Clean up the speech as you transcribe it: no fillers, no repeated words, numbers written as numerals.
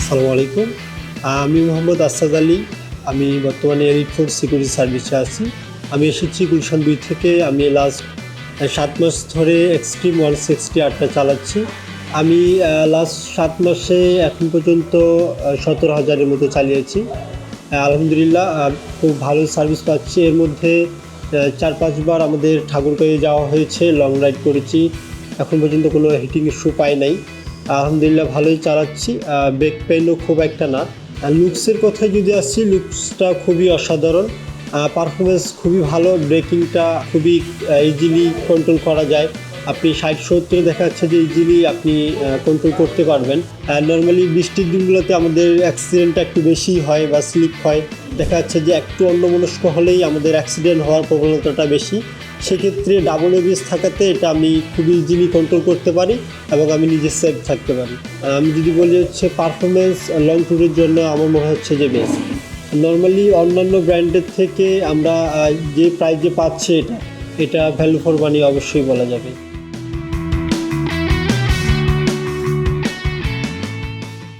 আসসালামু আলাইকুম। আমি মোহাম্মদ আসাদ আলী। আমি বর্তমানে এলিট ফোর্স সিকিউরিটি সার্ভিসে আছি। আমি এসেছি গুলশান ২ থেকে। আমি লাস্ট ৭ মাস ধরে এক্সট্রিম 160 আড্ডা চালাচ্ছি। আমি লাস্ট ৭ মাসে এখন পর্যন্ত ১৭,০০০-এর মতো চালিয়েছি। আলহামদুলিল্লাহ খুব ভালো সার্ভিস পাচ্ছি। এর মধ্যে ৪-৫ বার আমাদের ঠাকুরগাঁয়ে যাওয়া হয়েছে, লং রাইড করেছি। এখন পর্যন্ত কোনো হিটিং ইস্যু পাই নাই। আলহামদুলিল্লাহ ভালোই চালাচ্ছি। ব্রেক পেইনও খুব একটা না। লুকসের কথায় যদি আসছি, লুকসটা খুবই অসাধারণ। পারফরমেন্স খুবই ভালো, ব্রেকিংটা খুবই ইজিলি কন্ট্রোল করা যায়। আপনি ৬০-৭০ দেখা যাচ্ছে যে ইজিলি আপনি কন্ট্রোল করতে পারবেন। নর্মালি বৃষ্টির দিনগুলোতে আমাদের অ্যাক্সিডেন্টটা একটু বেশিই হয় বা স্লিপ হয়। দেখা যাচ্ছে যে একটু অন্যমনস্ক হলেই আমাদের অ্যাক্সিডেন্ট হওয়ার প্রবণতাটা বেশি। সেক্ষেত্রে ডাবল এবিএস থাকাতে এটা আমি খুবই ইজিলি কন্ট্রোল করতে পারি এবং আমি নিজে সেফ থাকতে পারি। আমি যদি বলি হচ্ছে পারফরমেন্স লং ট্যুরের জন্য আমার মনে হচ্ছে যে বেস্ট। নর্মালি অন্যান্য ব্র্যান্ডের থেকে আমরা যে প্রাইজে পাচ্ছি এটা ভ্যালু ফর মানি অবশ্যই বলা যাবে।